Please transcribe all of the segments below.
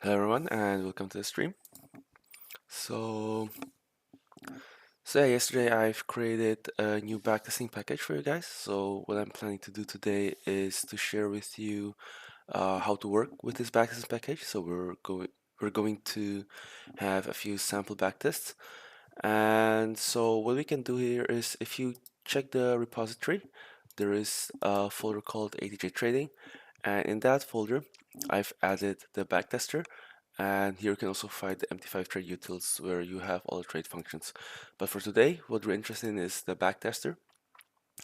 Hello everyone and welcome to the stream. So yesterday I've created a new backtesting package for you guys. So what I'm planning to do today is to share with you how to work with this backtesting package. So we're going to have a few sample backtests. And so what we can do here is if you check the repository, there is a folder called ATJ Trading, and in that folder I've added the backtester, and here you can also find the MT5 trade utils where you have all the trade functions. But for today, what we're interested in is the backtester,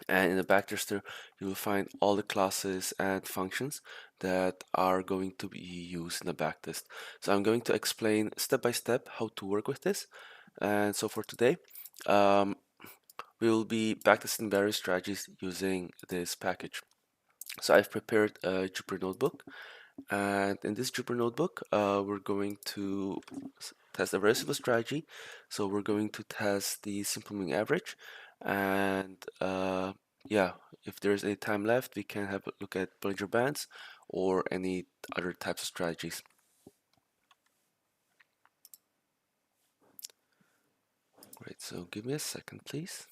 and in the backtester you will find all the classes and functions that are going to be used in the backtest. So I'm going to explain step by step how to work with this. And so for today, um, we will be backtesting various strategies using this package. So I've prepared a Jupyter notebook, and in this Jupyter notebook, we're going to test a very simple strategy. So we're going to test the simple moving average, and yeah, if there's any time left, we can have a look at Bollinger Bands or any other types of strategies. Great, so give me a second, please.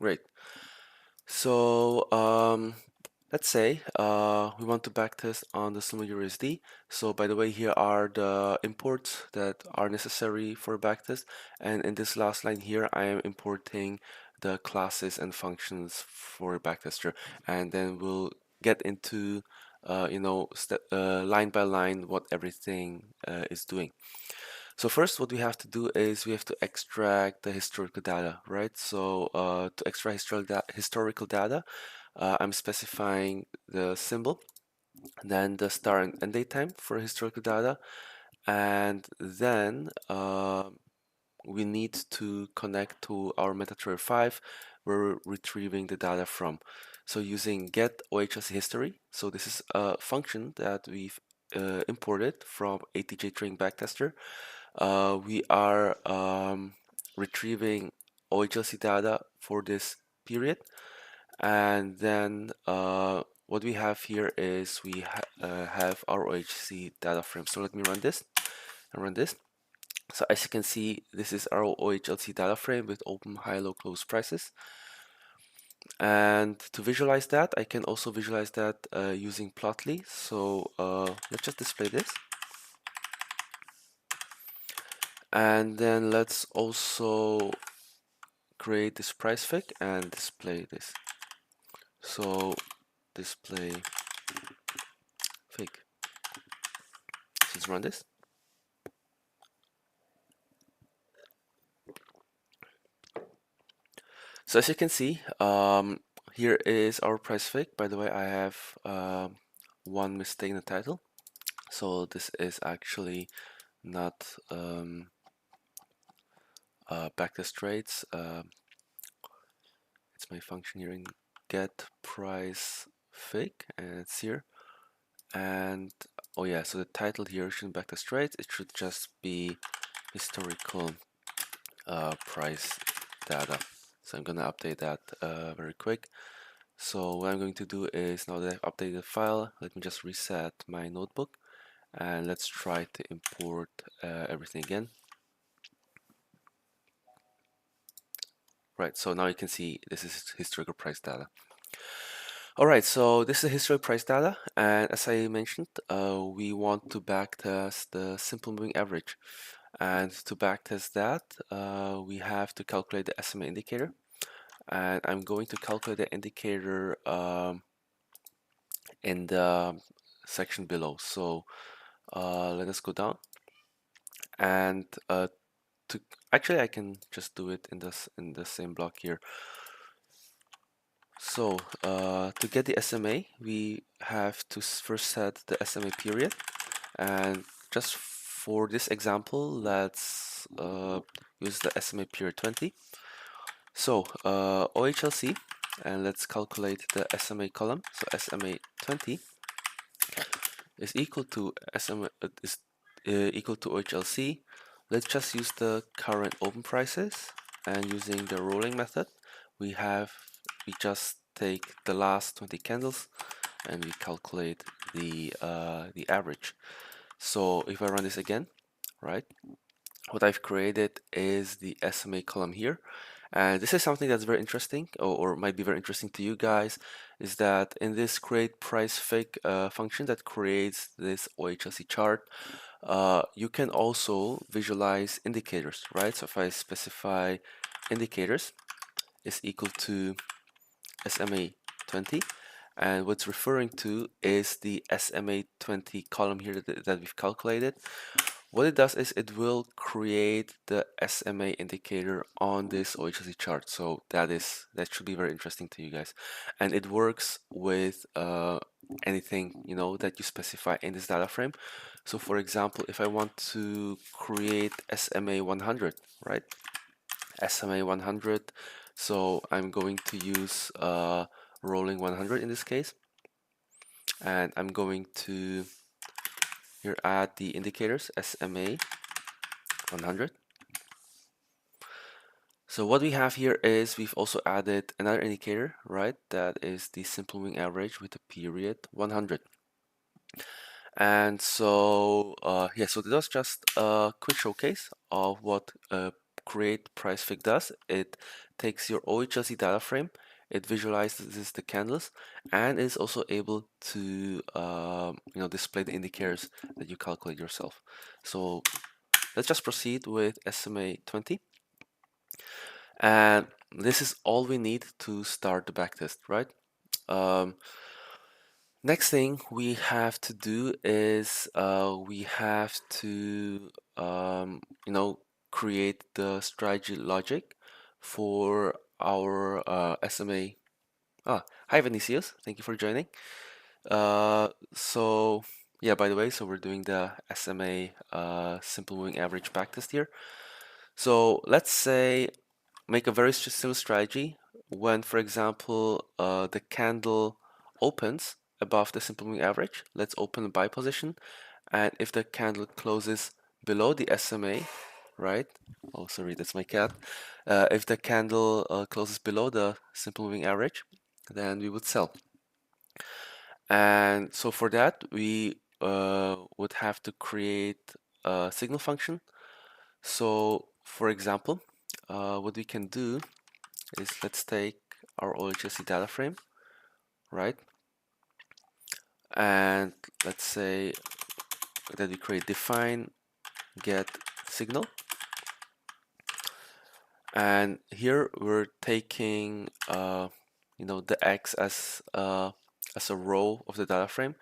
Great. So let's say we want to backtest on the Sumo USD. So by the way, here are the imports that are necessary for a backtest. And in this last line here, I am importing the classes and functions for a backtester. And then we'll get into line by line what everything is doing. So first, what we have to do is we have to extract the historical data, right? So to extract historical data, I'm specifying the symbol, then the start and end date time for historical data, and then we need to connect to our MetaTrader 5 where we're retrieving the data from. So using get OHLC history, so this is a function that we've imported from ATJ Trading Backtester. We are retrieving OHLC data for this period, and then what we have here is we have our OHLC data frame. So let me run this and run this. So as you can see, this is our OHLC data frame with open, high, low, close prices. And to visualize that, I can also visualize that using Plotly. So let's just display this. And then let's also create this price fig and display this. So display fig. So let's run this. So as you can see, here is our price fig. By the way, I have one mistake in the title. So this is actually not backtest trades. It's my function here in get price fig, and it's here. And oh yeah, so the title here shouldn't backtest trades. It should just be historical price data. So I'm gonna update that very quick. So what I'm going to do is, now that I've updated the file, let me just reset my notebook and let's try to import everything again. Right, so now you can see this is historical price data. Alright, so this is historical price data, and as I mentioned, we want to backtest the simple moving average. And to backtest that, we have to calculate the SMA indicator. And I'm going to calculate the indicator in the section below. So let us go down, and actually I can just do it in the same block here. So to get the SMA, we have to first set the SMA period, and just for this example, let's use the SMA period 20. So OHLC, and let's calculate the SMA column. So SMA 20 is equal to SMA equal to OHLC. Let's just use the current open prices, and using the rolling method, we just take the last 20 candles and we calculate the average. So if I run this again, right, what I've created is the SMA column here. And this is something that's very interesting, or might be very interesting to you guys, is that in this create price fig function that creates this OHLC chart, you can also visualize indicators, right? So if I specify indicators is equal to SMA 20, and what's referring to is the SMA 20 column here that we've calculated. What it does is it will create the SMA indicator on this OHLC chart. So that should be very interesting to you guys, and it works with anything that you specify in this data frame. So for example, if I want to create SMA 100, right? SMA 100. So I'm going to use rolling 100 in this case, and I'm going to here add the indicators SMA 100. So what we have here is we've also added another indicator, right? That is the simple moving average with the period 100. And so yeah, so that was just a quick showcase of what create price fig does. It takes your OHLC data frame, it visualizes the candles, and is also able to display the indicators that you calculate yourself. So let's just proceed with SMA 20. And this is all we need to start the backtest, right? Next thing we have to do is we have to create the strategy logic for our SMA. Hi Vinicius, thank you for joining. So yeah, by the way, so we're doing the SMA simple moving average backtest here. So let's say make a very simple strategy when, for example, the candle opens above the simple moving average. Let's open a buy position, and if the candle closes below the SMA, right? Oh, sorry, that's my cat. If the candle closes below the simple moving average, then we would sell. And so for that, we would have to create a signal function. So for example, what we can do is let's take our OHLC data frame, right? And let's say that we create define get signal. And here we're taking the X as a row of the data frame.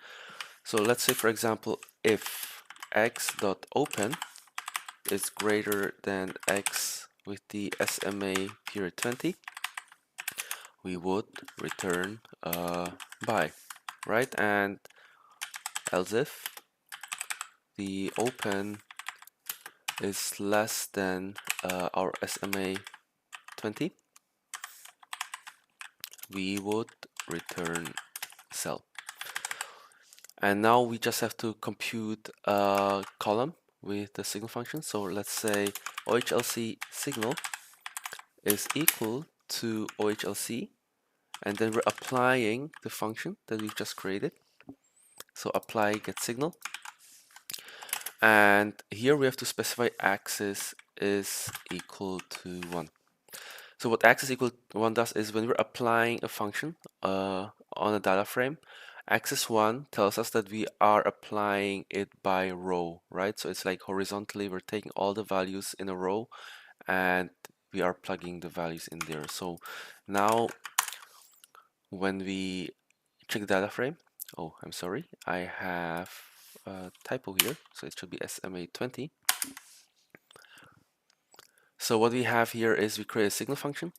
So let's say, for example, if X dot open is greater than X with the SMA period 20, we would return buy, right? And else if the open is less than our SMA 20, we would return sell. And now we just have to compute a column with the signal function. So let's say OHLC signal is equal to OHLC, and then we're applying the function that we've just created. So apply get signal. And here we have to specify axis is equal to 1. So what axis equal to 1 does is when we're applying a function on a data frame, axis 1 tells us that we are applying it by row, right? So it's like horizontally, we're taking all the values in a row and we are plugging the values in there. So now when we check the data frame, oh, I'm sorry, I have a typo here, so it should be SMA 20. So what we have here is we create a signal function,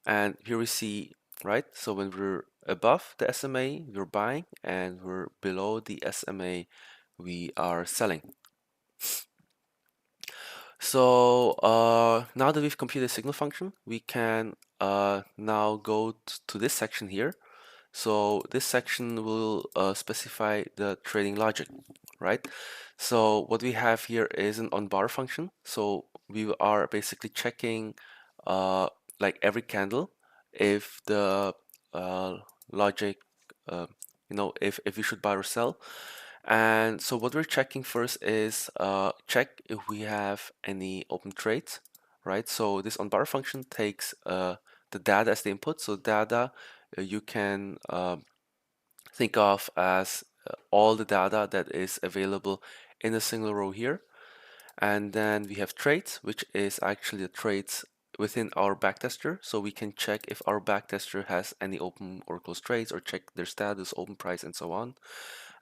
and here we see, right? So when we're above the SMA, we're buying, and we're below the SMA, we are selling. So now that we've computed the signal function, we can now go to this section here. So this section will specify the trading logic, right? So what we have here is an on bar function. So we are basically checking uh, like every candle if the uh, logic, uh, if you should buy or sell. And so what we're checking first is check if we have any open trades, right? So this onBar function takes the data as the input. So data you can think of as all the data that is available in a single row here. And then we have trades, which is actually the trades within our backtester. So we can check if our backtester has any open or closed trades, or check their status, open price, and so on.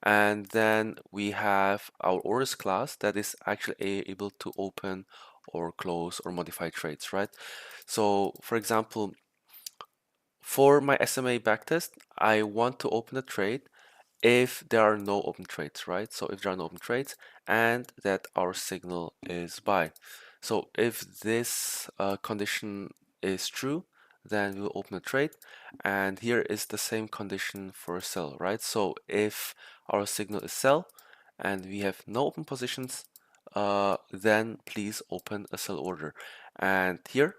And then we have our orders class that is actually able to open or close or modify trades, right? So for example, for my SMA backtest, I want to open a trade if there are no open trades, right? So if there are no open trades and that our signal is buy. So if this condition is true, then we will open a trade. And here is the same condition for sell, right? So if our signal is sell and we have no open positions, then please open a sell order. And here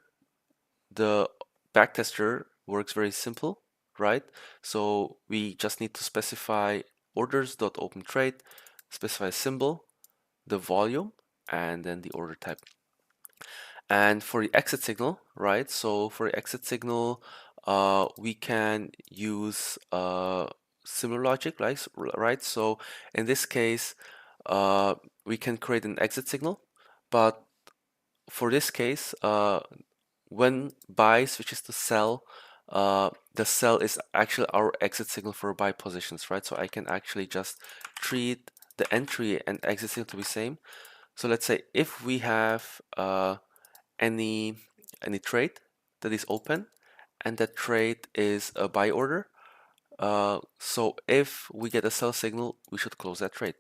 the backtester works very simple, right? So we just need to specify orders.openTrade, specify symbol, the volume, and then the order type. And for the exit signal, right? So for the exit signal, we can use similar logic, right? So in this case, we can create an exit signal, but for this case, when buy switches to sell, the sell is actually our exit signal for buy positions, right? So I can actually just treat the entry and exit signal to be same. So let's say if we have any trade that is open and that trade is a buy order, so if we get a sell signal, we should close that trade.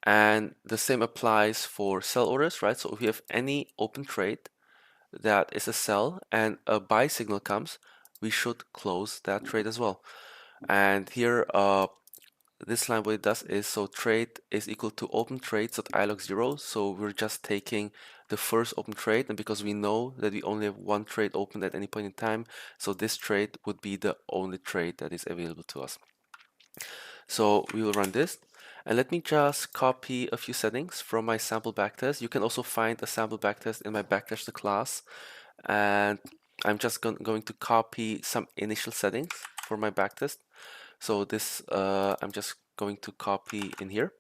And the same applies for sell orders, right? So if we have any open trade that is a sell and a buy signal comes, we should close that trade as well. And here, this line, what it does is, so trade is equal to open trades.ilog 0. So we're just taking the first open trade, and because we know that we only have one trade open at any point in time, so this trade would be the only trade that is available to us. So we will run this. And let me just copy a few settings from my sample backtest. You can also find a sample backtest in my backtester class. And I'm just going to copy some initial settings for my backtest. So this, I'm just going to copy in here.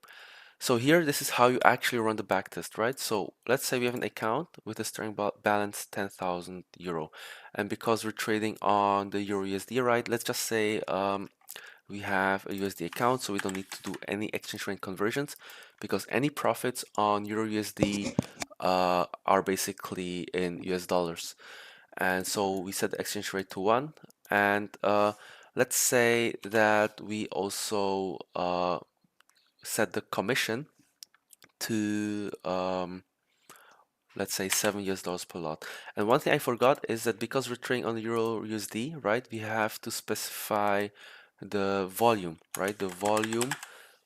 So here, this is how you actually run the backtest, right? So let's say we have an account with a starting balance 10,000 euro. And because we're trading on the Euro USD, right? Let's just say we have a USD account, so we don't need to do any exchange rate conversions, because any profits on Euro USD are basically in US dollars. And so we set the exchange rate to 1. And let's say that we also set the commission to let's say $7 per lot. And one thing I forgot is that because we're trading on Euro USD, right, we have to specify the volume, right? The volume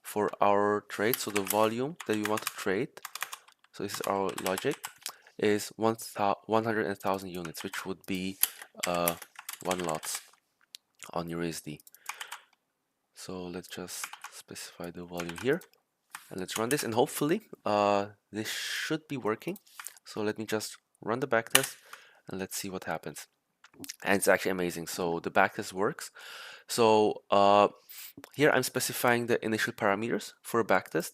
for our trade. So the volume that we want to trade, so this is our logic, is 100,000 units, which would be 1 lot on Euro USD. So let's just specify the volume here. And let's run this, and hopefully this should be working. So let me just run the backtest and let's see what happens. And it's actually amazing. So the backtest works. So here I'm specifying the initial parameters for a backtest.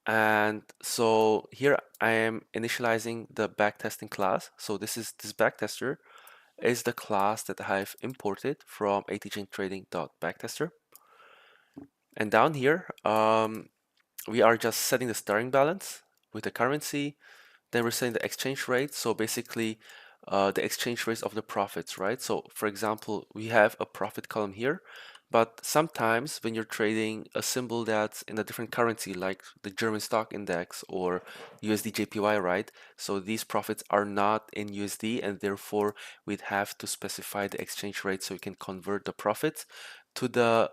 And so here I am initializing the backtesting class. So this backtester is the class that I've imported from atjtrading.backtester. And down here, we are just setting the starting balance with the currency. Then we're setting the exchange rate. So basically, the exchange rates of the profits, right? So for example, we have a profit column here, but sometimes when you're trading a symbol that's in a different currency, like the German stock index or USD JPY, right? So these profits are not in USD, and therefore we'd have to specify the exchange rate so we can convert the profits to the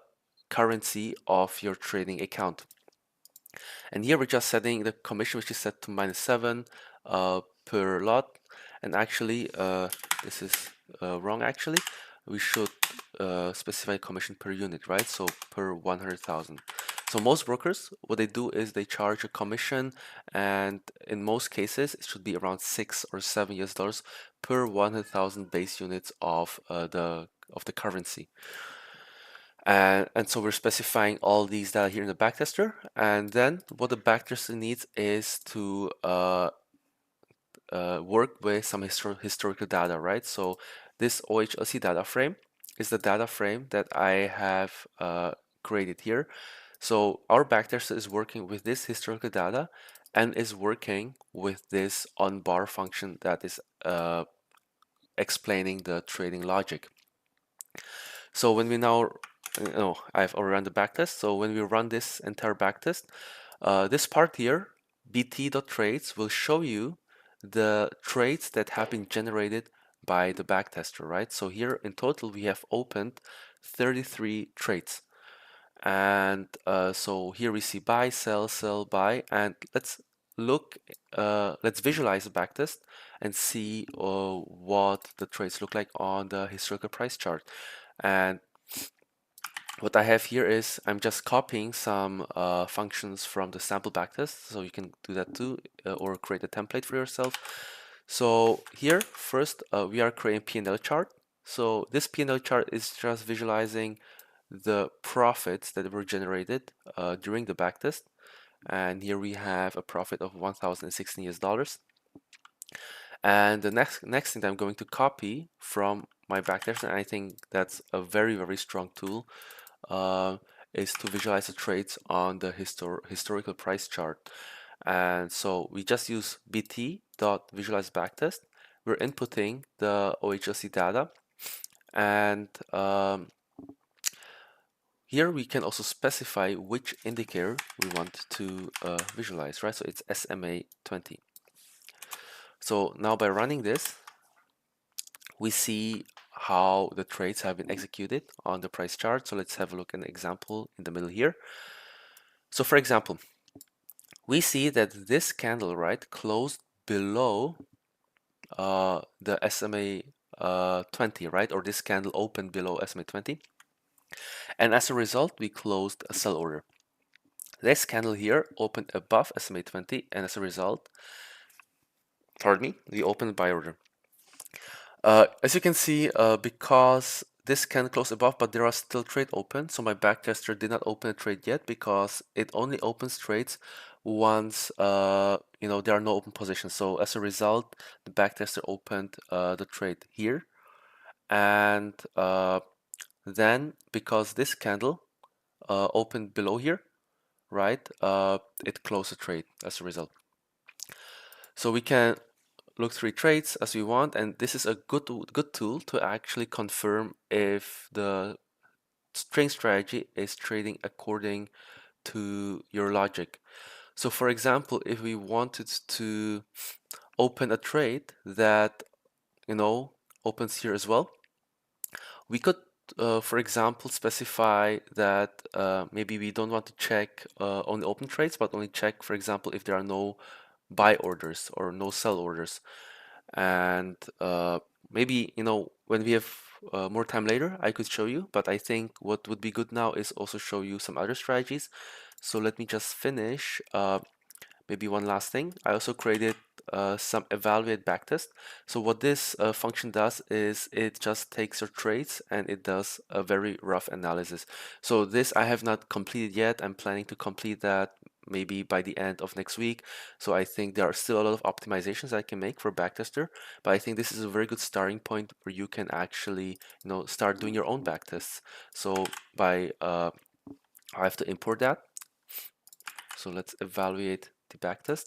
currency of your trading account. And here we're just setting the commission, which is set to -7 per lot. And actually, this is wrong actually. We should specify commission per unit, right? So per 100,000. So most brokers, what they do is they charge a commission, and in most cases, it should be around $6 or $7 per 100,000 base units of the currency. And so we're specifying all these data here in the backtester, and then what the backtester needs is to work with some historical data, right? So this OHLC data frame is the data frame that I have created here. So our backtester is working with this historical data and is working with this onBar function that is explaining the trading logic. So when we now, I've already run the backtest. So when we run this entire backtest, this part here, bt.trades, will show you the trades that have been generated by the backtester, right? So here in total, we have opened 33 trades. And so here we see buy, sell, sell, buy, and let's visualize the backtest and see what the trades look like on the historical price chart. And what I have here is I'm just copying some functions from the sample backtest, so you can do that too, or create a template for yourself. So here, first, we are creating P&L chart. So this P&L chart is just visualizing the profits that were generated during the backtest. And here we have a profit of $1,016. And the next thing that I'm going to copy from my backtest, and I think that's a very, very strong tool, is to visualize the trades on the historical price chart. And so we just use bt.visualize backtest. We're inputting the OHLC data, and here we can also specify which indicator we want to visualize, right? So it's SMA 20. So now by running this, we see how the trades have been executed on the price chart. So let's have a look at an example in the middle here. So for example, we see that this candle, right, closed below the SMA 20, right? Or this candle opened below SMA 20. And as a result, we closed a sell order. This candle here opened above SMA 20, and as a result, we opened a buy order. As you can see, because this can close above, but there are still trade open, so my backtester did not open a trade yet because it only opens trades once there are no open positions. So as a result, the backtester opened the trade here, and then because this candle opened below here, right, it closed the trade as a result. So we can look through trades as we want, and this is a good tool to actually confirm if the trading strategy is trading according to your logic. So for example, if we wanted to open a trade that opens here as well, we could for example specify that maybe we don't want to check only open trades, but only check, for example, if there are no buy orders or no sell orders. And maybe when we have more time later, I could show you, but I think what would be good now is also show you some other strategies. So let me just finish maybe one last thing. I also created some evaluate backtest. So what this function does is it just takes your trades and it does a very rough analysis. So this I have not completed yet. I'm planning to complete that maybe by the end of next week. So I think there are still a lot of optimizations I can make for backtester, but I think this is a very good starting point where you can actually start doing your own backtests. So by I have to import that. So let's evaluate the backtest.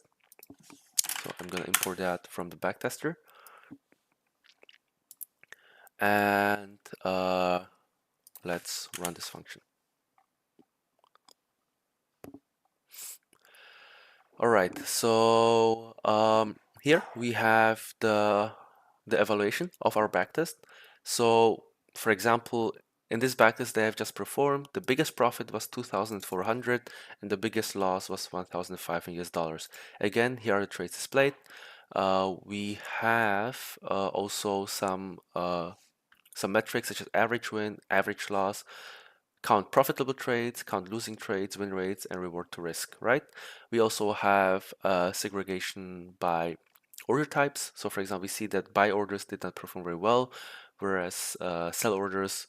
So I'm going to import that from the backtester. And let's run this function. All right, so here we have the evaluation of our backtest. So for example, in this backtest they have just performed, the biggest profit was 2,400 and the biggest loss was $1,500. Again, here are the trades displayed. We have also some metrics such as average win, average loss, count profitable trades, count losing trades, win rates, and reward to risk, right? We also have segregation by order types. So for example, we see that buy orders did not perform very well, whereas sell orders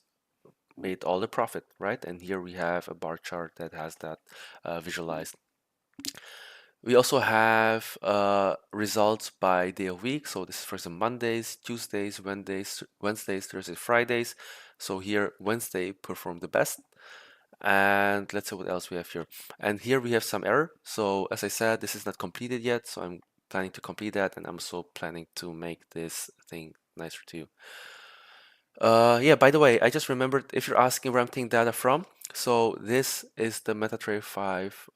made all the profit, right? And here we have a bar chart that has that visualized. We also have results by day of week. So this is for some Mondays, Tuesdays, Wednesdays, Thursdays, Fridays. So here Wednesday performed the best. And let's see what else we have here. And here we have some error. So as I said, this is not completed yet. So I'm planning to complete that, and I'm also planning to make this thing nicer to you. Yeah, by the way, I just remembered if you're asking where I'm taking data from, so this is the MetaTrader 5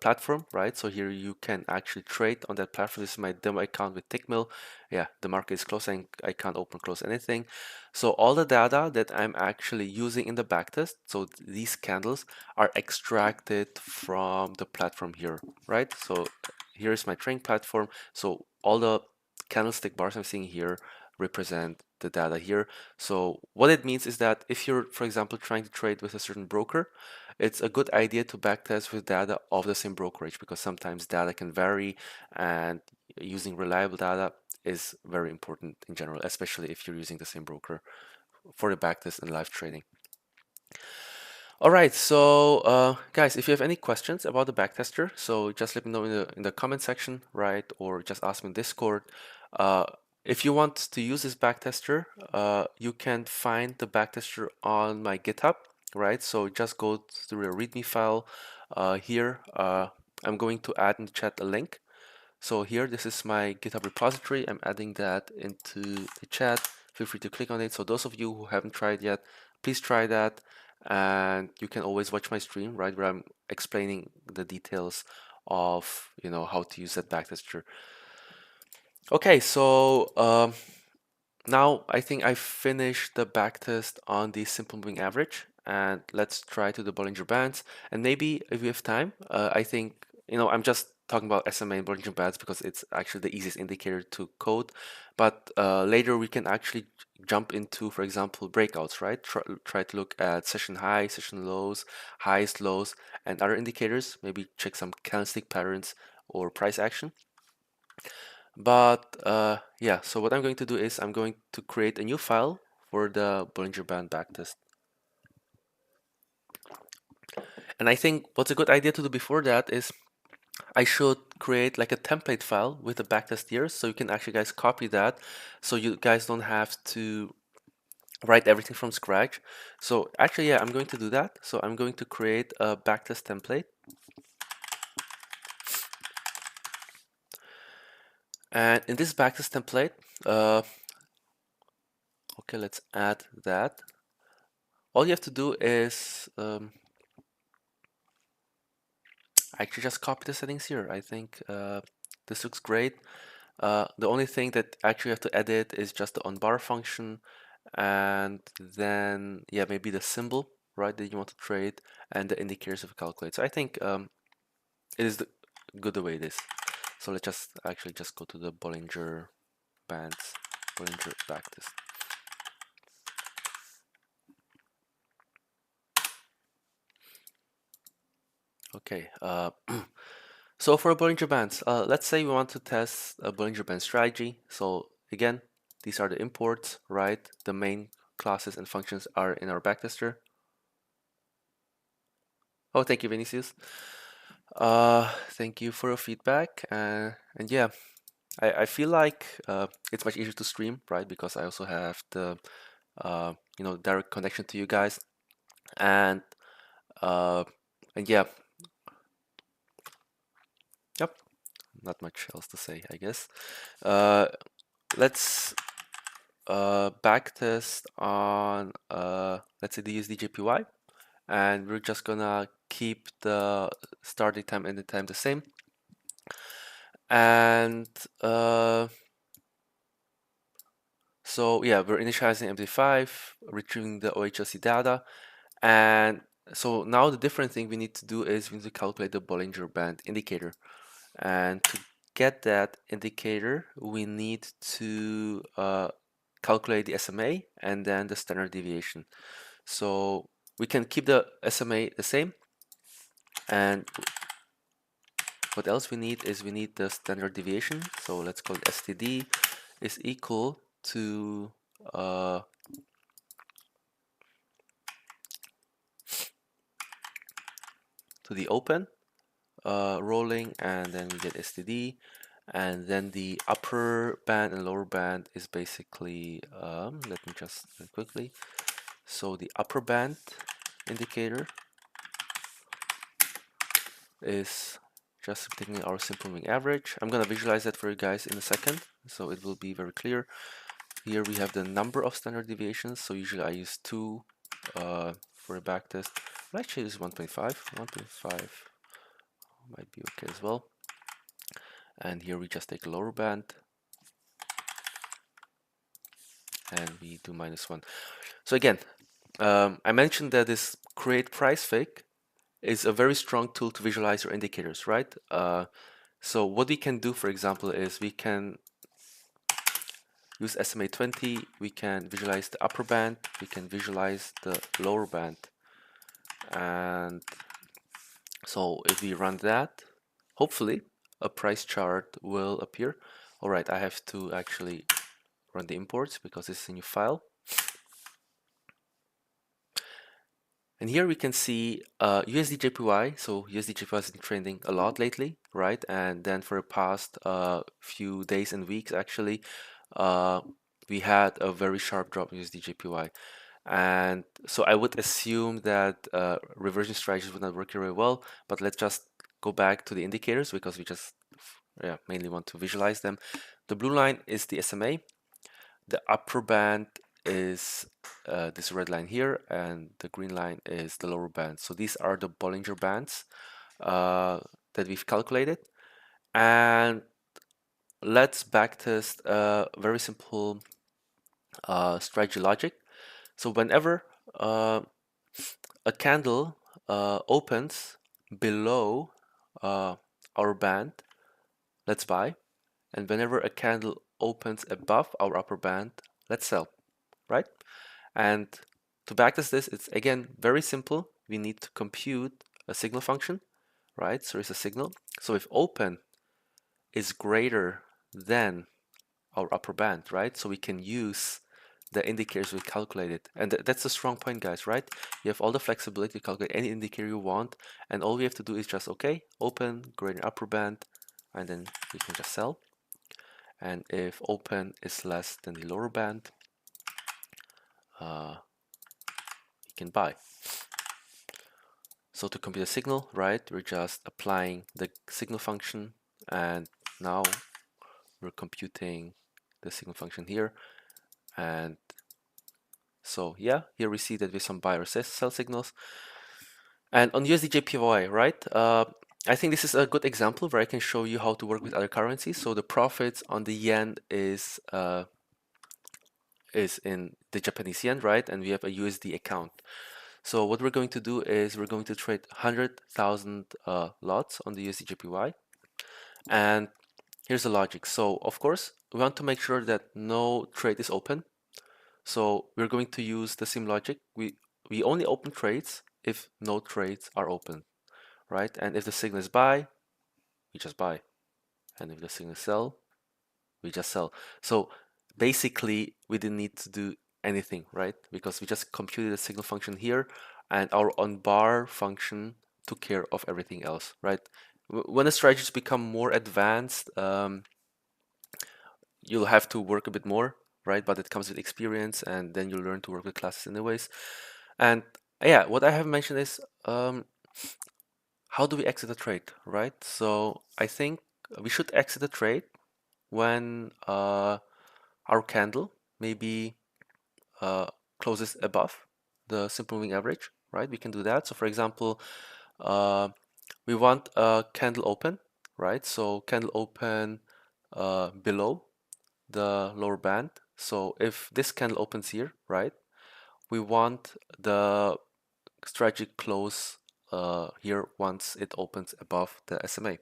platform, right? So here you can actually trade on that platform. This is my demo account with Tickmill. Yeah, the market is closed and I can't open close anything. So all the data that I'm actually using in the backtest, so these candles are extracted from the platform here, right? So here's my trading platform. So all the candlestick bars I'm seeing here represent the data here. So what it means is that if you're, for example, trying to trade with a certain broker, it's a good idea to backtest with data of the same brokerage because sometimes data can vary, and using reliable data is very important in general, especially if you're using the same broker for the backtest and live trading. All right, so guys, if you have any questions about the backtester, so just let me know in the comment section, right? Or just ask me in Discord. Uh, if you want to use this backtester, you can find the backtester on my GitHub, right? So just go to the README file here. I'm going to add in the chat a link. So here, this is my GitHub repository. I'm adding that into the chat. Feel free to click on it. So those of you who haven't tried yet, please try that. And you can always watch my stream, right, where I'm explaining the details of, how to use that backtester. Okay, so now I think I finished the backtest on the simple moving average, and let's try to the Bollinger Bands. And maybe if we have time, I think, I'm just talking about SMA and Bollinger Bands because it's actually the easiest indicator to code. But later we can actually jump into, for example, breakouts, right? Try to look at session highs, session lows, highs, lows, and other indicators. Maybe check some candlestick patterns or price action. But yeah, so what I'm going to do is I'm going to create a new file for the Bollinger Band backtest. And I think what's a good idea to do before that is I should create like a template file with the backtest here, so you can actually guys copy that, so you guys don't have to write everything from scratch. So actually, yeah, I'm going to do that. So I'm going to create a backtest template. And in this backtest template, okay, let's add that. All you have to do is actually just copy the settings here. I think this looks great. The only thing that actually you have to edit is just the onBar function, and then yeah, maybe the symbol, right, that you want to trade, and the indicators of calculate. So I think it is good the way it is. So let's just actually just go to the Bollinger Bands, Bollinger Backtest. Okay. So for Bollinger Bands, let's say we want to test a Bollinger Band strategy. So again, these are the imports, right? The main classes and functions are in our backtester. Oh, thank you, Vinicius. Thank you for your feedback. And yeah, I feel like it's much easier to stream, right? Because I also have the direct connection to you guys, and yeah, yep, not much else to say, I guess. Let's backtest on let's say the USDJPY, and we're just gonna keep the starting time and the time the same. And so yeah, we're initializing MD5, retrieving the OHLC data, and so now the different thing we need to do is we need to calculate the Bollinger Band indicator. And to get that indicator, we need to calculate the SMA and then the standard deviation. So we can keep the SMA the same, and what else we need is we need the standard deviation. So let's call it STD is equal to the open rolling, and then we get STD, and then the upper band and lower band is basically let me just quickly. So the upper band indicator is just taking our simple moving average. I'm gonna visualize that for you guys in a second, so it will be very clear. Here we have the number of standard deviations. So usually I use 2 for a backtest. I'll actually use 1.5. 1.5 might be okay as well. And here we just take a lower band and we do -1. So again, I mentioned that this create price fig is a very strong tool to visualize your indicators, right? So what we can do, for example, is we can use SMA 20, we can visualize the upper band, we can visualize the lower band. And so if we run that, hopefully a price chart will appear. All right, I have to actually run the imports because this is a new file. And here we can see USD JPY. So USD JPY has been trending a lot lately, right? And then for the past few days and weeks, actually, we had a very sharp drop in USD JPY. And so I would assume that reversion strategies would not work very well, but let's just go back to the indicators because we just mainly want to visualize them. The blue line is the SMA. The upper band is this red line here, and the green line is the lower band. So these are the Bollinger bands that we've calculated. And let's backtest a very simple strategy logic. So whenever a candle opens below our band, let's buy. And whenever a candle opens above our upper band, let's sell, right? And to backtest this, it's again very simple. We need to compute a signal function, right? So it's a signal. So if open is greater than our upper band, right? So we can use the indicators we calculated. And that's a strong point, guys, right? You have all the flexibility to calculate any indicator you want. And all we have to do is just, okay, open, greater than upper band, and then we can just sell. And if open is less than the lower band, you can buy. So to compute a signal, right, we're just applying the signal function, and now we're computing the signal function here. And so yeah, here we see that with some buy or sell signals. And on USD JPY, right, I think this is a good example where I can show you how to work with other currencies. So the profits on the yen is in the Japanese yen, right? And we have a USD account. So what we're going to do is we're going to trade 100,000 lots on the USD JPY. And here's the logic. So of course, we want to make sure that no trade is open. So we're going to use the same logic. We only open trades if no trades are open, right? And if the signal is buy, we just buy. And if the signal is sell, we just sell. So basically, we didn't need to do anything, right? Because we just computed a signal function here, and our on bar function took care of everything else, right? When the strategies become more advanced, you'll have to work a bit more, right? But it comes with experience, and then you learn to work with classes anyways. And yeah, what I have mentioned is how do we exit a trade, right? So I think we should exit a trade when our candle maybe closes above the simple moving average, right? We can do that. So for example, we want a candle open, right? So candle open below the lower band. So if this candle opens here, right, we want the strategy close here once it opens above the SMA.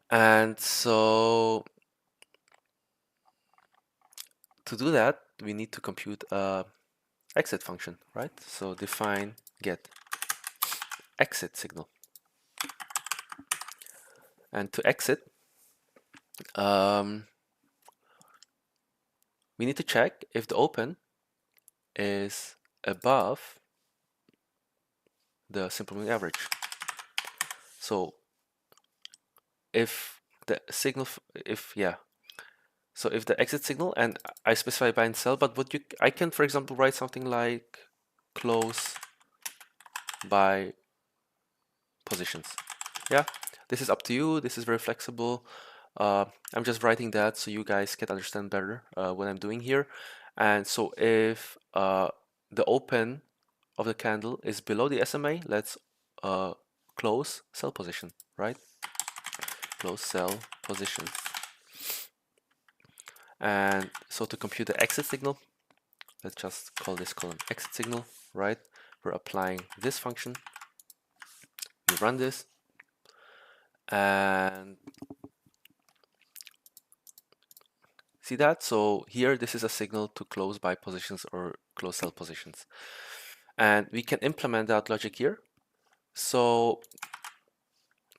And so to do that, we need to compute a exit function, right? So define get exit signal. And to exit, we need to check if the open is above the simple moving average. So if the signal, so if the exit signal, and I specify buy and sell, but I can, for example, write something like close by positions. Yeah, this is up to you. This is very flexible. I'm just writing that so you guys can understand better what I'm doing here. And so if the open of the candle is below the SMA, let's close sell position, right? Close sell position. And so to compute the exit signal, let's just call this column exit signal, right? We're applying this function. We run this, and see that? So here, this is a signal to close buy positions or close sell positions. And we can implement that logic here. So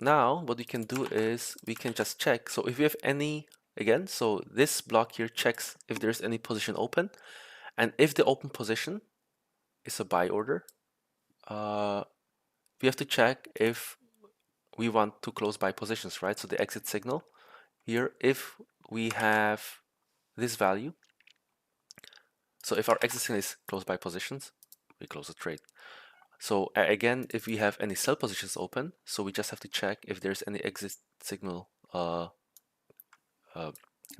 now what we can do is we can just check. So if we have any, again, so this block here checks if there's any position open. And if the open position is a buy order, we have to check if we want to close buy positions, right? So the exit signal here, if we have this value, so if our exit signal is close buy positions, we close the trade. So again, if we have any sell positions open, so we just have to check if there's any exit signal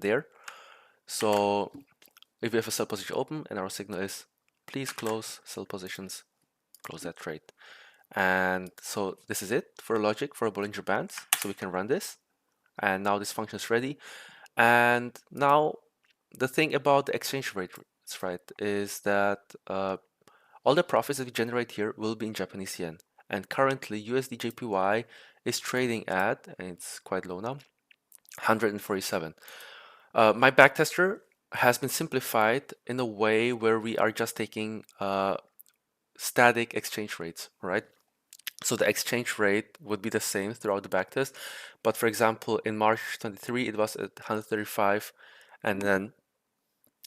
there. So if we have a sell position open and our signal is please close sell positions, close that trade. And so this is it for logic for Bollinger Bands. So we can run this, and now this function is ready. And now the thing about the exchange rate, right, is that all the profits that we generate here will be in Japanese yen. And currently USD JPY is trading at, and it's quite low now, 147. My backtester has been simplified in a way where we are just taking static exchange rates, right? So the exchange rate would be the same throughout the backtest. But for example, in March 23, it was at 135. And then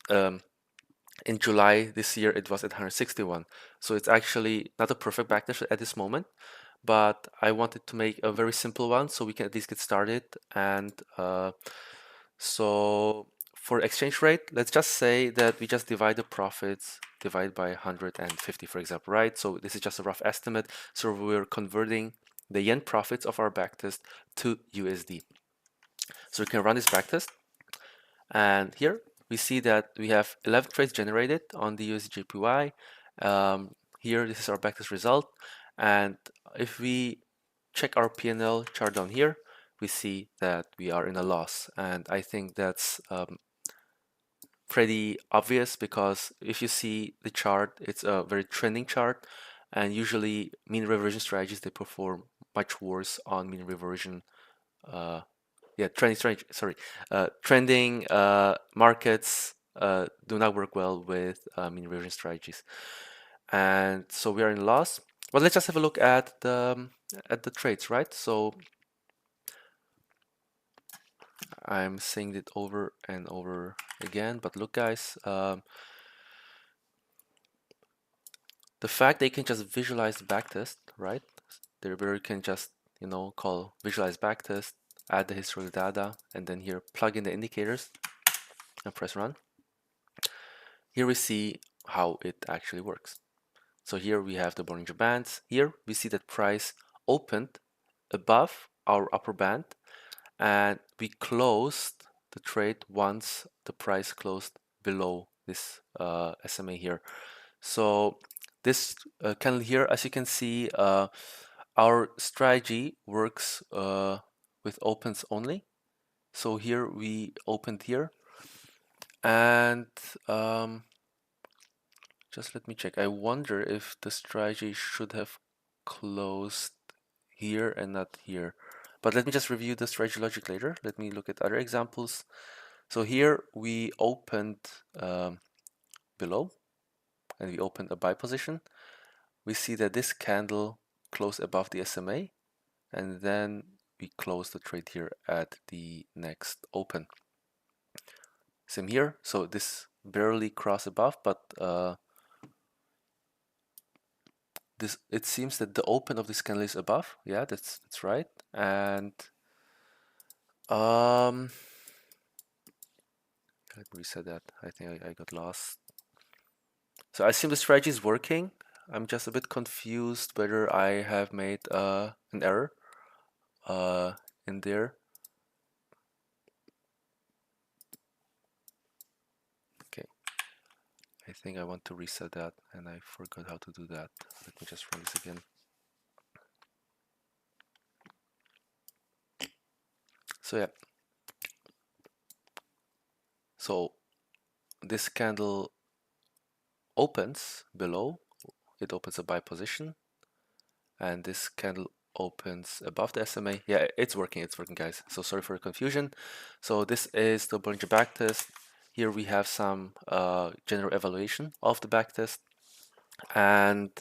in July this year, it was at 161. So it's actually not a perfect backtest at this moment, but I wanted to make a very simple one so we can at least get started. And so for exchange rate, let's just say that we just divide the profits, divide by 150, for example, right? So this is just a rough estimate. So we're converting the yen profits of our backtest to USD. So we can run this backtest. And here we see that we have 11 trades generated on the USD JPY. Here, this is our backtest result. And if we check our P&L chart down here, we see that we are in a loss. And I think that's pretty obvious because if you see the chart, it's a very trending chart. And usually mean reversion strategies, they perform much worse on mean reversion trending markets do not work well with mean reversion strategies, and so we are in loss. But let's just have a look at the trades, right? So I'm saying it over and over again, but look, guys, the fact they can just visualize the backtest, right? They can just call visualize backtest, add the historical data, and then here plug in the indicators and press run. Here we see how it actually works. So here we have the Bollinger Bands. Here we see that price opened above our upper band, and we closed the trade once the price closed below this SMA here. So this candle here, as you can see, our strategy works with opens only. So here we opened here, and just let me check. I wonder if the strategy should have closed here and not here. But let me just review the strategy logic later. Let me look at other examples. So here we opened below and we opened a buy position. We see that this candle closed above the SMA, and then we close the trade here at the next open. Same here. So this barely crossed above, but it seems that the open of this candle is above. Yeah, that's right. And let me reset that. I think I got lost. So I assume the strategy is working. I'm just a bit confused whether I have made an error in there. Okay, I think I want to reset that, and I forgot how to do that. Let me just run this again. So yeah, so this candle opens below, it opens a buy position, and this candle opens above the SMA. Yeah, it's working, guys. So sorry for the confusion. So this is the Bollinger Backtest. Here we have some general evaluation of the backtest, and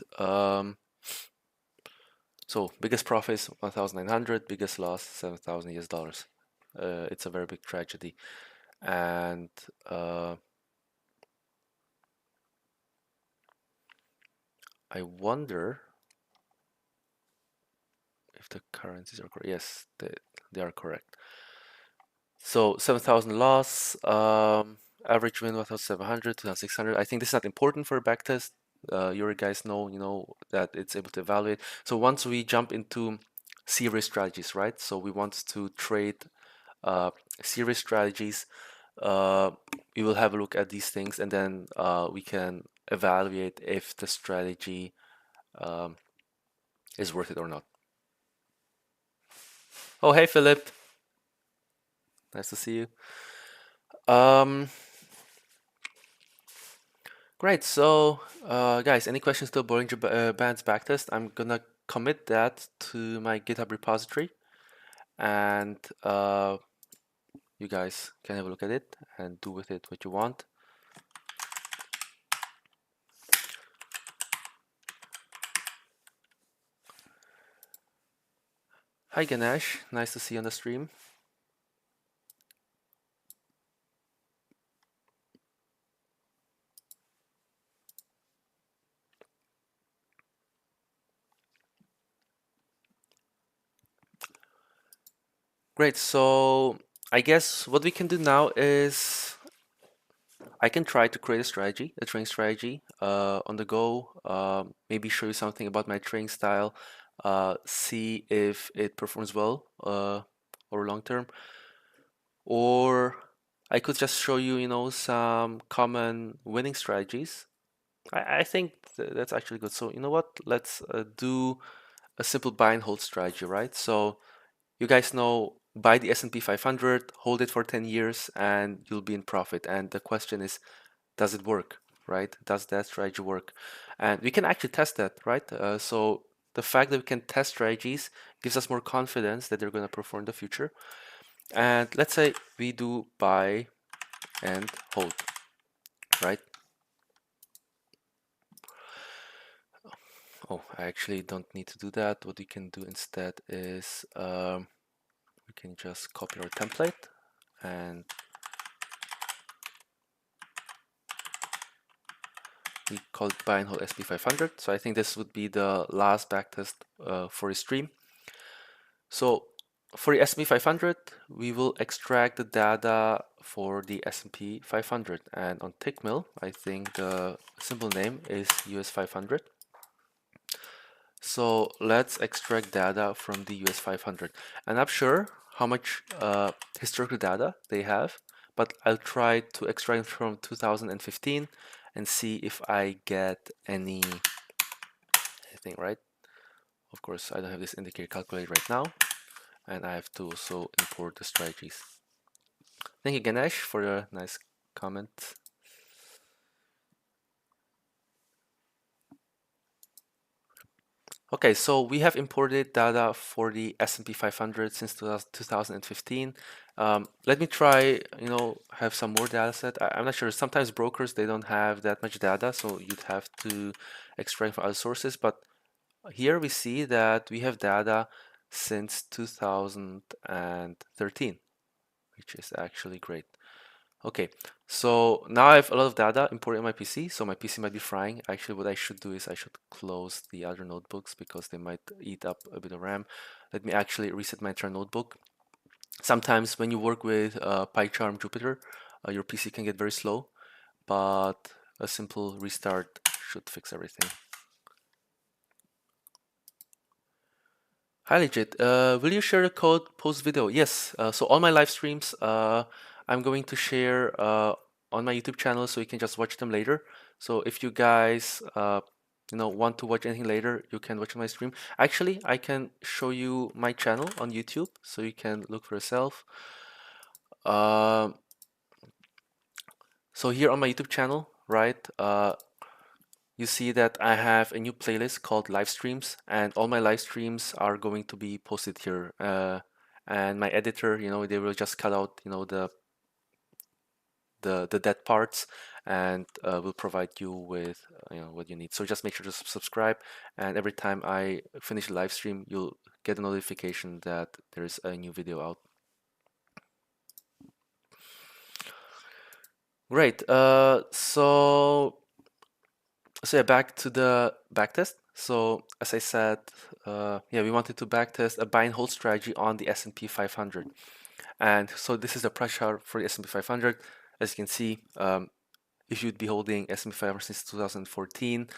so biggest profit is 1,900, biggest loss $7,000 US. It's a very big tragedy, and I wonder if the currencies are correct. Yes, they are correct. So 7,000 loss, average win 1,700, 2,600. I think this is not important for a backtest. You guys know, that it's able to evaluate. So once we jump into serious strategies, right? So we want to trade serious strategies. We will have a look at these things, and then we can evaluate if the strategy is worth it or not. Oh, hey, Philip. Nice to see you. Great. So, guys, any questions to Bollinger Band's backtest? I'm gonna commit that to my GitHub repository, and you guys can have a look at it and do with it what you want. Hi, Ganesh. Nice to see you on the stream. Great. So, I guess what we can do now is I can try to create a trading strategy on the go, maybe show you something about my trading style, see if it performs well or long term. Or I could just show you, some common winning strategies. I think that's actually good. So you know what? Let's do a simple buy and hold strategy, right? So you guys know, buy the S&P 500, hold it for 10 years, and you'll be in profit. And the question is, does it work, right? Does that strategy work? And we can actually test that, right? So the fact that we can test strategies gives us more confidence that they're going to perform in the future. And let's say we do buy and hold, right? Oh, I actually don't need to do that. What we can do instead is we can just copy our template and we call it buy and hold SP500. So I think this would be the last backtest for the stream. So for the S&P 500, we will extract the data for the S&P 500. And on Tickmill, I think the symbol name is US 500. So let's extract data from the US 500. I'm not sure how much historical data they have, but I'll try to extract from 2015 and see if I get anything, right? Of course, I don't have this indicator calculated right now, and I have to also import the strategies. Thank you, Ganesh, for a nice comment. Okay, so we have imported data for the S&P 500 since 2015. Let me try, have some more data set. I'm not sure. Sometimes brokers, they don't have that much data, so you'd have to extract from other sources. But here we see that we have data since 2013, which is actually great. Okay, so now I have a lot of data imported in my PC, so my PC might be frying. Actually, what I should do is I should close the other notebooks because they might eat up a bit of RAM. Let me actually reset my entire notebook. Sometimes when you work with PyCharm Jupyter, your PC can get very slow, but a simple restart should fix everything. Hi, Legit. Will you share the code post video? Yes. So all my live streams, I'm going to share on my YouTube channel, so you can just watch them later. So if you guys, want to watch anything later, you can watch my stream. Actually, I can show you my channel on YouTube, so you can look for yourself. So here on my YouTube channel, right? You see that I have a new playlist called live streams, and all my live streams are going to be posted here. And my editor, they will just cut out, the dead parts, and will provide you with, what you need. So just make sure to subscribe, and every time I finish a live stream, you'll get a notification that there's a new video out. Great. So yeah, back to the backtest. So as I said, yeah, we wanted to backtest a buy and hold strategy on the S&P 500. And so this is the price chart for the S&P 500. As you can see, if you'd be holding S&P 500 since 2014,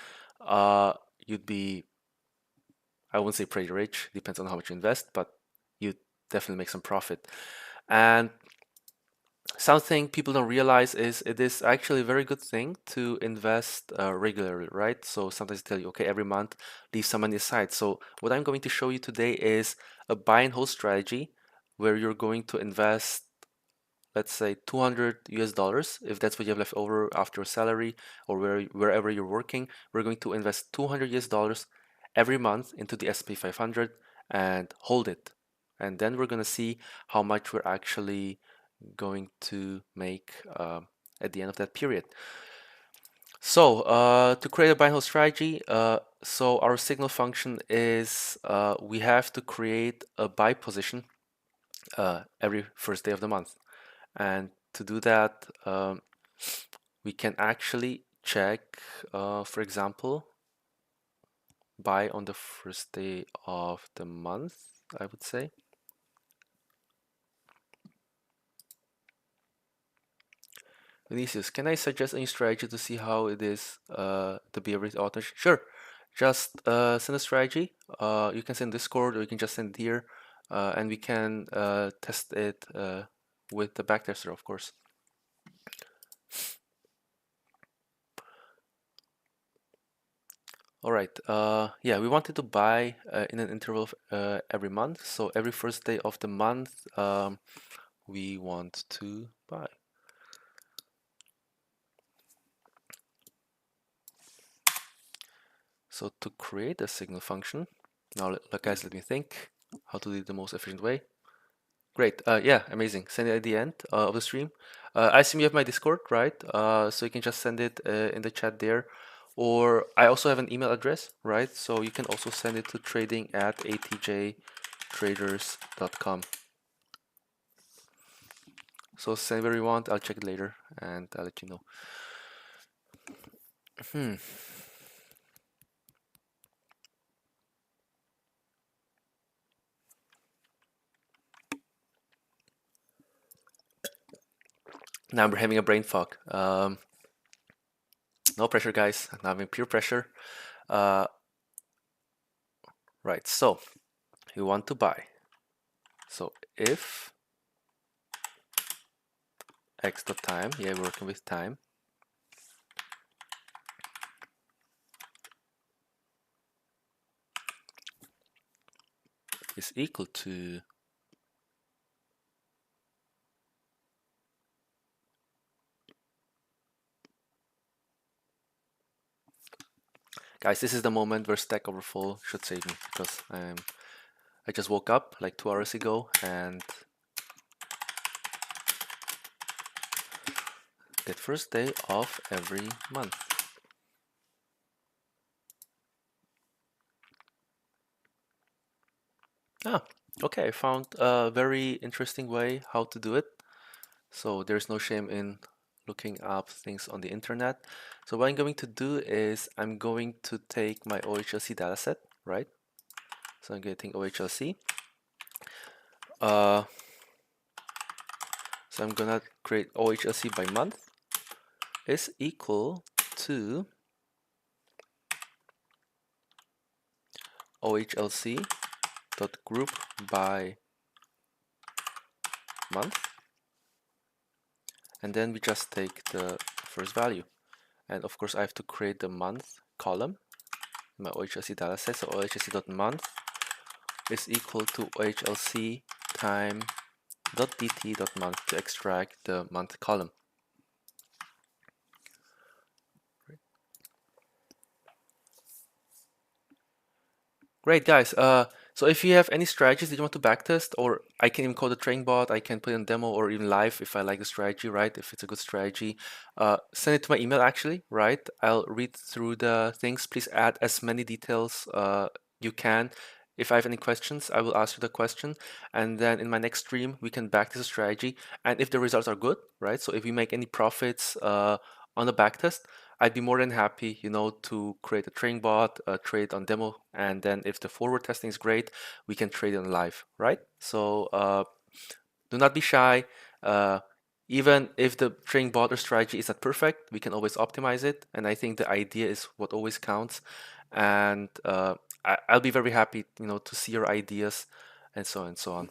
you'd be, I wouldn't say pretty rich, depends on how much you invest, but you'd definitely make some profit. And something people don't realize is it is actually a very good thing to invest regularly, right? So sometimes they tell you, okay, every month leave some money aside. So what I'm going to show you today is a buy and hold strategy where you're going to invest, let's say, 200 US dollars, if that's what you have left over after your salary or wherever you're working. We're going to invest 200 US dollars every month into the SP 500 and hold it. And then we're going to see how much we're actually going to make at the end of that period. So to create a buy and hold strategy, so our signal function is we have to create a buy position every first day of the month. And to do that, we can actually check, for example, buy on the first day of the month, I would say. Vinicius, can I suggest any strategy to see how it is to be a risk author? Sure. Just send a strategy. You can send Discord or you can just send it here, and we can test it with the backtester, of course. All right. Yeah, we wanted to buy in an interval of, every month. So every first day of the month, we want to buy. So to create a signal function, now guys, let me think how to do it the most efficient way. Great. Yeah, amazing. Send it at the end of the stream. I assume you have my Discord, right? So you can just send it in the chat there. Or I also have an email address, right? So you can also send it to trading@atjtraders.com. So send where you want. I'll check it later and I'll let you know. Now we're having a brain fog. No pressure, guys. I'm having pure pressure. Right, so you want to buy. So if x.time, yeah, we're working with time, is equal to Guys, this is the moment where Stack Overflow should save me, because I just woke up like 2 hours ago and the first day of every month. Okay, I found a very interesting way how to do it. So there's no shame in looking up things on the internet. So what I'm going to do is I'm going to take my OHLC dataset, right? So I'm getting OHLC. So I'm gonna create OHLC by month is equal to OHLC dot group by month, and then we just take the first value. And of course I have to create the month column in my OHLC dataset. So OHLC.month is equal to OHLC time .dt.month to extract the month column. Great, guys. So if you have any strategies that you want to backtest, or I can even code a training bot, I can put it in demo or even live if I like the strategy, right? If it's a good strategy, send it to my email actually, right? I'll read through the things. Please add as many details you can. If I have any questions, I will ask you the question, and then in my next stream we can backtest a strategy. And if the results are good, right? So if we make any profits on the backtest, I'd be more than happy, to create a training bot, trade on demo, and then if the forward testing is great, we can trade on live, right? So do not be shy. Even if the training bot or strategy is not perfect, we can always optimize it. And I think the idea is what always counts. And I'll be very happy, to see your ideas and so on and so on.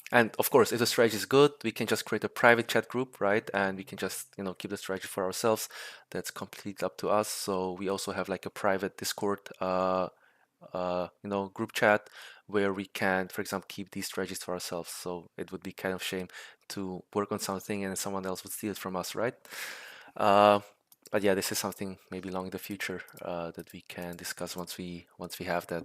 And of course, if the strategy is good, we can just create a private chat group, right? And we can just, keep the strategy for ourselves. That's completely up to us. So we also have like a private Discord, group chat where we can, for example, keep these strategies for ourselves. So it would be kind of shame to work on something and someone else would steal it from us, right? But yeah, this is something maybe long in the future that we can discuss once we have that.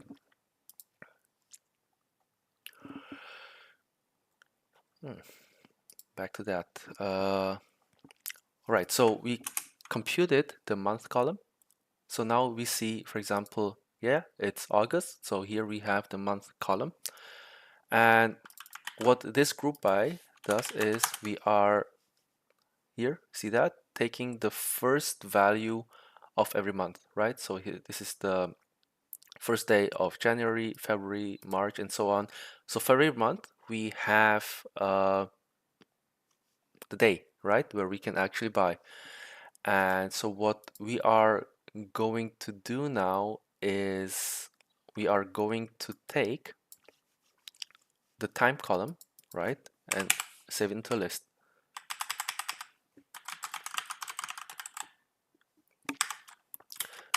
Back to that. All right, so we computed the month column. So now we see, for example, yeah, it's August. So here we have the month column. And what this group by does is we are here, see that? Taking the first value of every month, right? So here, this is the first day of January, February, March, and so on. So for every month, we have the day, right, where we can actually buy. And so what we are going to do now is we are going to take the time column, right, and save it into a list.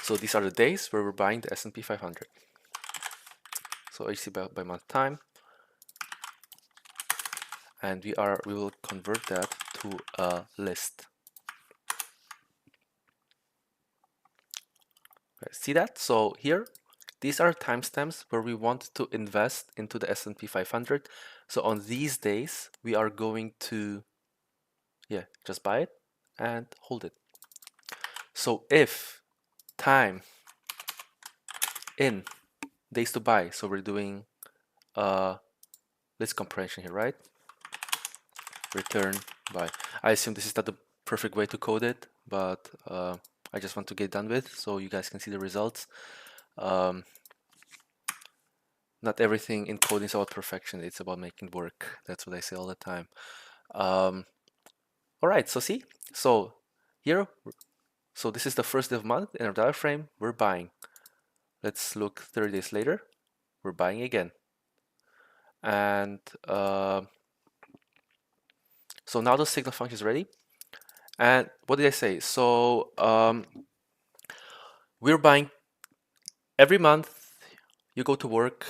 So these are the days where we're buying the S&P 500. So HC by month time, and we will convert that to a list. Okay, see that? So here, these are timestamps where we want to invest into the S&P 500. So on these days, we are going to, just buy it and hold it. So if time in days to buy, so we're doing list comprehension here, right? Return by. I assume this is not the perfect way to code it, but I just want to get done with so you guys can see the results. Not everything in coding is about perfection, it's about making it work. That's what I say all the time. All right, so see, so here, so this is the first day of month in our data frame, we're buying. Let's look 30 days later, we're buying again. And so now the signal function is ready. And what did I say? So we're buying every month. You go to work,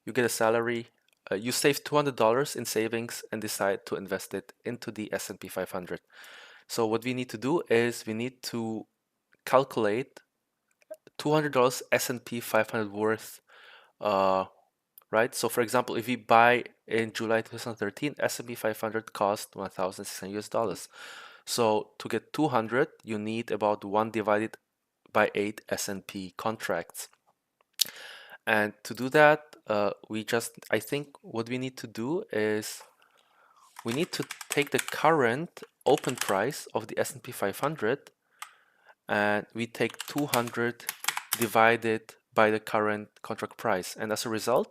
you get a salary, you save $200 in savings and decide to invest it into the S&P 500. So what we need to do is we need to calculate $200 S&P 500 worth, right? So for example, if we buy in July 2013, S&P 500 cost $1,600. So to get 200, you need about 1 divided by 8 S&P contracts. And to do that, I think what we need to do is we need to take the current open price of the S&P 500 and we take 200 divided by the current contract price. And as a result,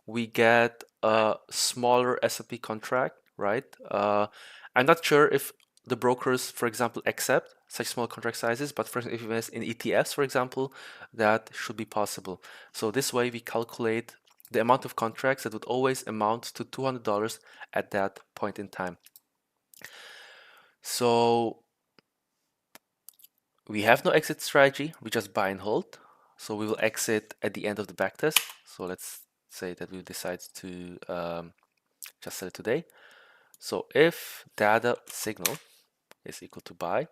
we get a smaller S&P contract, right? I'm not sure if the brokers, for example, accept such small contract sizes, but if you invest in ETFs, for example, that should be possible. So this way we calculate the amount of contracts that would always amount to $200 at that point in time. So we have no exit strategy, we just buy and hold. So we will exit at the end of the backtest. So let's say that we decide to just sell it today. So if data signal is equal to buy,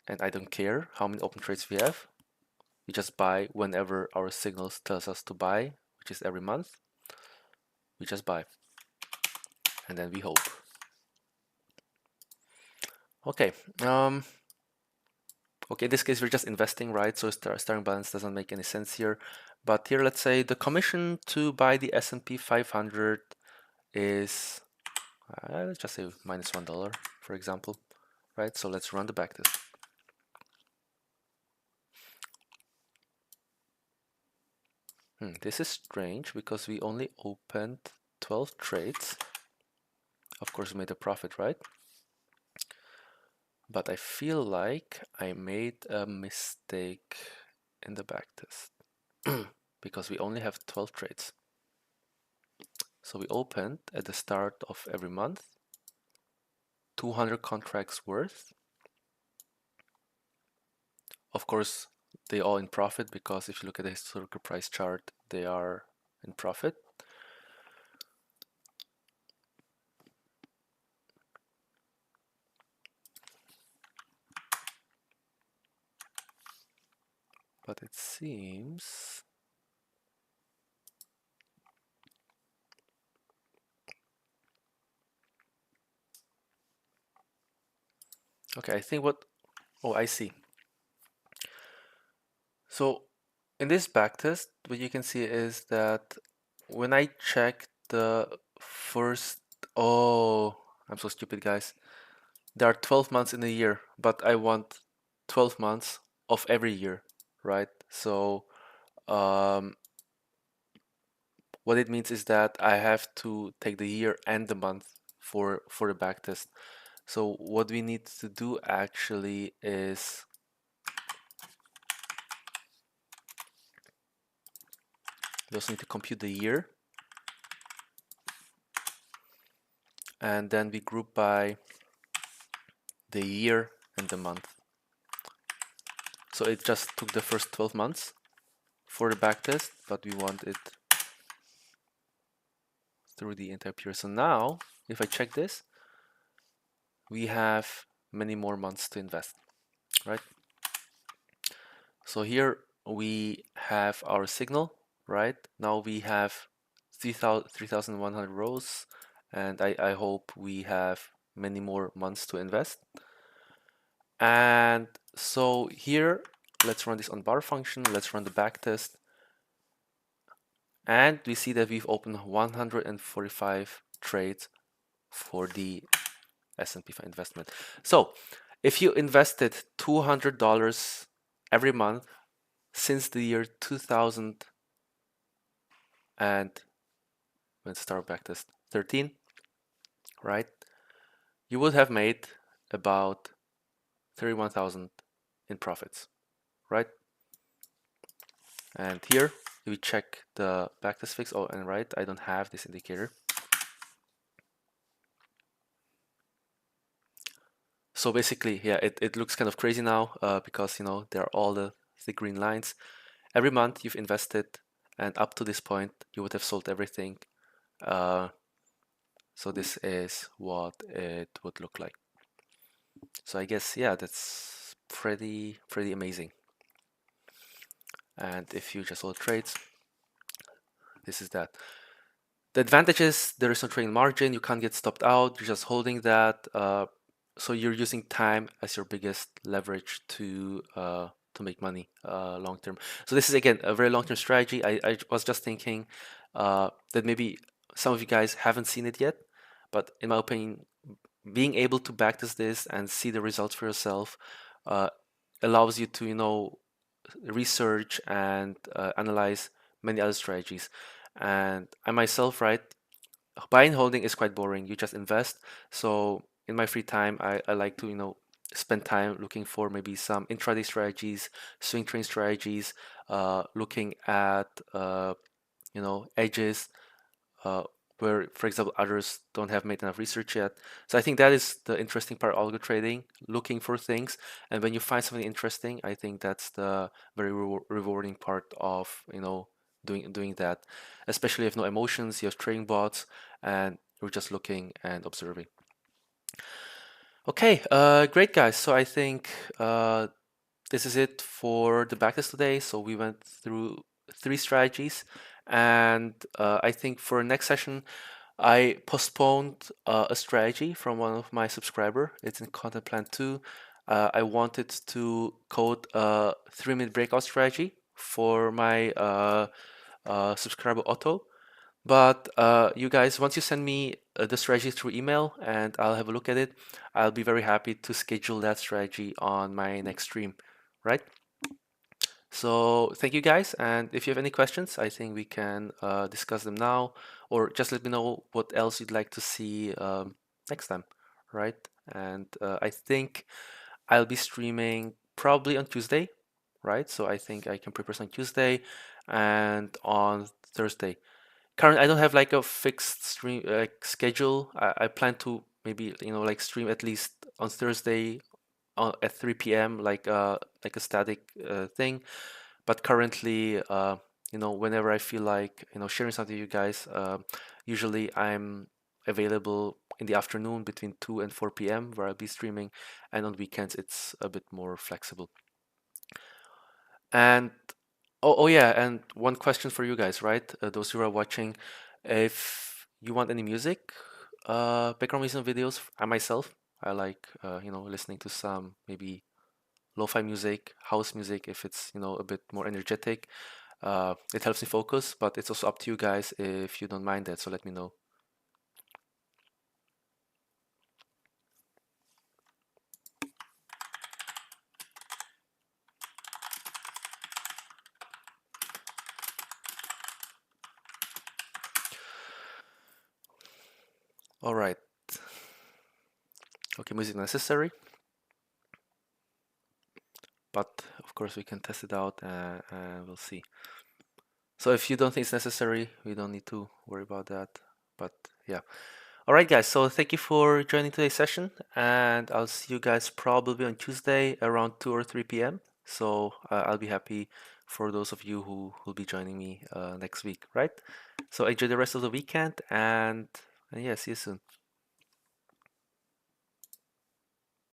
and I don't care how many open trades we have, we just buy whenever our signals tells us to buy, which is every month. We just buy, and then we hope. Okay. Okay, in this case, we're just investing, right? So starting balance doesn't make any sense here. But here, let's say the commission to buy the S&P 500 is, let's just say -$1, for example, right? So let's run the backtest. This is strange because we only opened 12 trades. Of course, we made a profit, right? But I feel like I made a mistake in the backtest because we only have 12 trades. So we opened at the start of every month 200 contracts worth. Of course, they all in profit because if you look at the historical price chart, they are in profit. But it seems okay, I think I see. So in this backtest, what you can see is that when I check the first, I'm so stupid, guys. There are 12 months in a year, but I want 12 months of every year, right? So what it means is that I have to take the year and the month for the backtest. So what we need to do actually is we also need to compute the year, and then we group by the year and the month. So it just took the first 12 months for the backtest, but we want it through the entire period. So now, if I check this, we have many more months to invest, right? So here we have our signal, right? Now we have 3,100 rows, and I hope we have many more months to invest. And so here, let's run this on bar function. Let's run the backtest. And we see that we've opened 145 trades for the S&P 500 investment. So if you invested $200 every month since the year 2000 and let's start backtest 13, right? You would have made about 31,000 in profits, right? And here we check the backtest fix. Oh, and right, I don't have this indicator. So basically, yeah, it looks kind of crazy now because, you know, there are all the green lines. Every month you've invested, and up to this point, you would have sold everything. So this is what it would look like. So I guess, yeah, that's pretty amazing. And if you just hold trades, this is that. The advantage is there is no trading margin. You can't get stopped out. You're just holding that. So you're using time as your biggest leverage to make money long term. So this is again a very long term strategy. I was just thinking that maybe some of you guys haven't seen it yet, but in my opinion, being able to backtest this and see the results for yourself uh, allows you to research and analyze many other strategies. And I myself, right, buying and holding is quite boring. You just invest. So in my free time, I like to, spend time looking for maybe some intraday strategies, swing trading strategies, looking at, edges, uh, where, for example, others don't have made enough research yet. So I think that is the interesting part of algo trading, looking for things. And when you find something interesting, I think that's the very rewarding part of, doing that. Especially if no emotions, you have trading bots, and you're just looking and observing. Okay, great guys. So I think this is it for the backtest today. So we went through 3 strategies, and I think for next session, I postponed a strategy from one of my subscriber. It's in content plan 2. I wanted to code a 3-minute breakout strategy for my subscriber Otto. But you guys, once you send me the strategy through email and I'll have a look at it, I'll be very happy to schedule that strategy on my next stream, right? So thank you guys, and if you have any questions, I think we can discuss them now, or just let me know what else you'd like to see next time, right? And I think I'll be streaming probably on Tuesday, right? So I think I can prepare on Tuesday and on Thursday. Currently, I don't have like a fixed stream like schedule. I plan to maybe like stream at least on Thursday at 3 p.m. like a static thing. But currently, whenever I feel like sharing something with you guys, usually I'm available in the afternoon between 2 and 4 p.m. where I'll be streaming, and on weekends it's a bit more flexible. And oh yeah, and one question for you guys, right? Those who are watching, if you want any music, background music videos, I myself, I like listening to some maybe lo-fi music, house music, if it's a bit more energetic. It helps me focus, but it's also up to you guys if you don't mind that, so let me know. All right. Okay, music necessary, but of course we can test it out and we'll see. So if you don't think it's necessary, we don't need to worry about that. But yeah. All right, guys. So thank you for joining today's session, and I'll see you guys probably on Tuesday around 2 or 3 p.m. So I'll be happy for those of you who will be joining me next week, right? So enjoy the rest of the weekend, and yeah, see you soon.